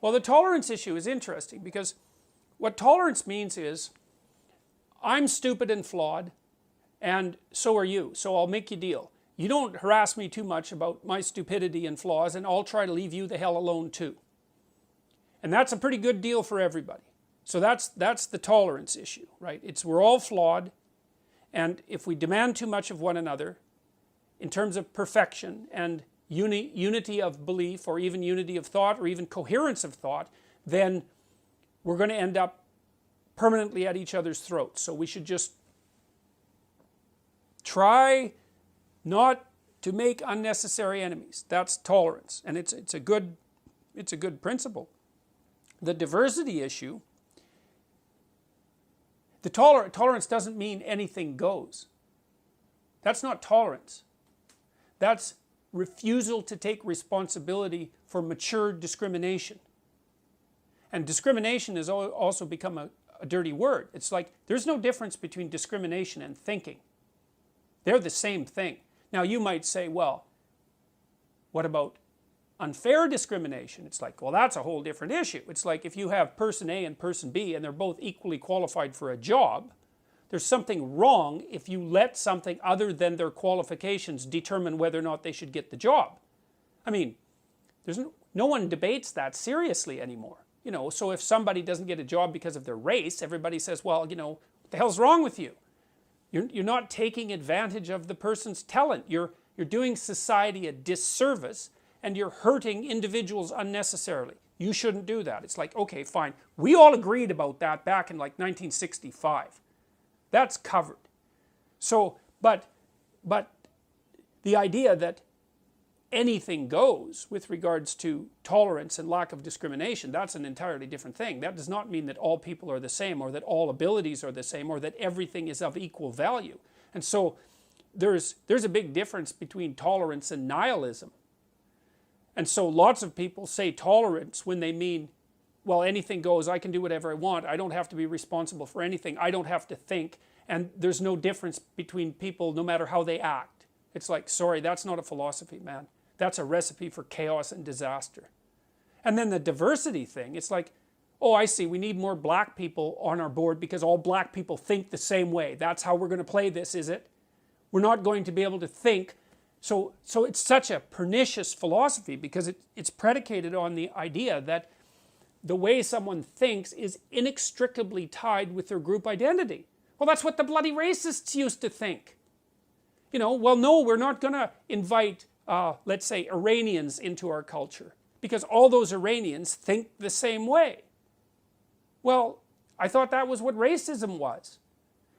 Well, the tolerance issue is interesting because what tolerance means is I'm stupid and flawed and so are you, so I'll make you a deal. You don't harass me too much about my stupidity and flaws and I'll try to leave you the hell alone too. And that's a pretty good deal for everybody. So that's the tolerance issue, right? We're all flawed, and if we demand too much of one another in terms of perfection and unity of belief or even unity of thought or even coherence of thought, then we're going to end up permanently at each other's throats. So we should just try not to make unnecessary enemies. That's tolerance, and it's a good principle. The diversity issue, the tolerance doesn't mean anything goes. That's not tolerance. That's refusal to take responsibility for mature discrimination. And discrimination has also become a dirty word. It's like there's no difference between discrimination and thinking. They're the same thing. Now you might say, well, what about unfair discrimination? It's like, well, that's a whole different issue. It's like if you have person A and person B and they're both equally qualified for a job, there's something wrong if you let something other than their qualifications determine whether or not they should get the job. I mean, no one debates that seriously anymore. You know, so if somebody doesn't get a job because of their race, everybody says, well, you know, what the hell's wrong with you? You're not taking advantage of the person's talent. You're doing society a disservice and you're hurting individuals unnecessarily. You shouldn't do that. It's like, okay, fine. We all agreed about that back in like 1965. That's covered. So, but the idea that anything goes with regards to tolerance and lack of discrimination, that's an entirely different thing. That does not mean that all people are the same or that all abilities are the same or that everything is of equal value. And so there's a big difference between tolerance and nihilism. And so lots of people say tolerance when they mean, well, anything goes, I can do whatever I want, I don't have to be responsible for anything, I don't have to think, and there's no difference between people no matter how they act. It's like, sorry, that's not a philosophy, man. That's a recipe for chaos and disaster. And then the diversity thing, it's like, oh, I see, we need more black people on our board because all black people think the same way. That's how we're going to play this, is it? We're not going to be able to think. So it's such a pernicious philosophy because it's predicated on the idea that the way someone thinks is inextricably tied with their group identity. Well, that's what the bloody racists used to think. You know, well, no, we're not going to invite, let's say, Iranians into our culture because all those Iranians think the same way. Well, I thought that was what racism was.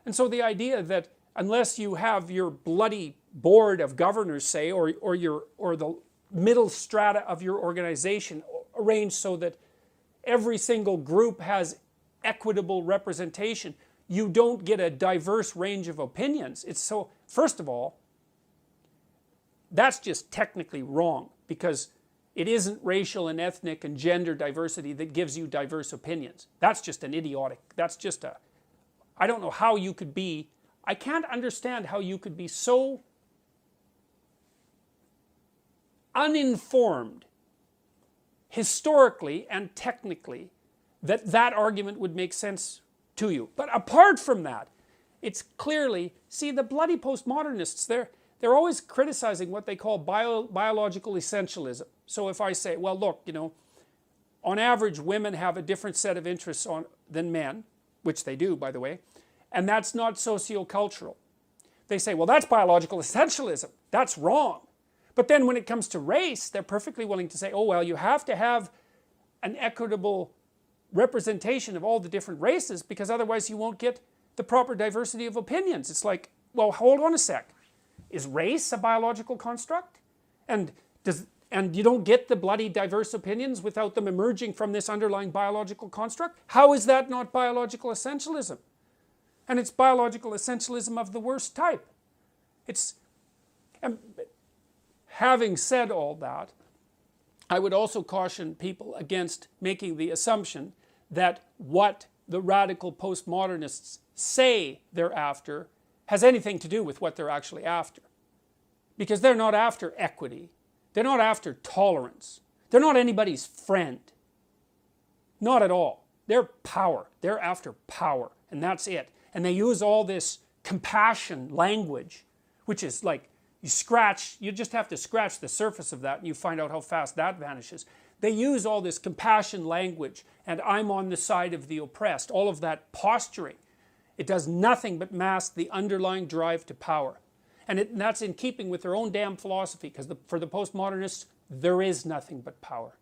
And so the idea that unless you have your bloody board of governors, say, or the middle strata of your organization arranged so that every single group has equitable representation, you don't get a diverse range of opinions. It's so, first of all, that's just technically wrong because it isn't racial and ethnic and gender diversity that gives you diverse opinions. That's just an idiotic, that's just a, I don't know how you could be, I can't understand how you could be so uninformed historically and technically that that argument would make sense to you. But apart from that, it's clearly, see, the bloody postmodernists, they're always criticizing what they call biological essentialism. So if I say, well, look, you know, on average women have a different set of interests than men, which they do, by the way, and that's not sociocultural. They say, well, that's biological essentialism. That's wrong. But then when it comes to race, they're perfectly willing to say, oh, well, you have to have an equitable representation of all the different races because otherwise you won't get the proper diversity of opinions. It's like, well, hold on a sec. Is race a biological construct? And you don't get the bloody diverse opinions without them emerging from this underlying biological construct? How is that not biological essentialism? And it's biological essentialism of the worst type. Having said all that, I would also caution people against making the assumption that what the radical postmodernists say they're after has anything to do with what they're actually after. Because they're not after equity. They're not after tolerance. They're not anybody's friend. Not at all. They're power. They're after power, and that's it. And they use all this compassion language, which is like, you just have to scratch the surface of that and you find out how fast that vanishes. They use all this compassion language, and I'm on the side of the oppressed, all of that posturing. It does nothing but mask the underlying drive to power. And that's in keeping with their own damn philosophy, because for the postmodernists, there is nothing but power.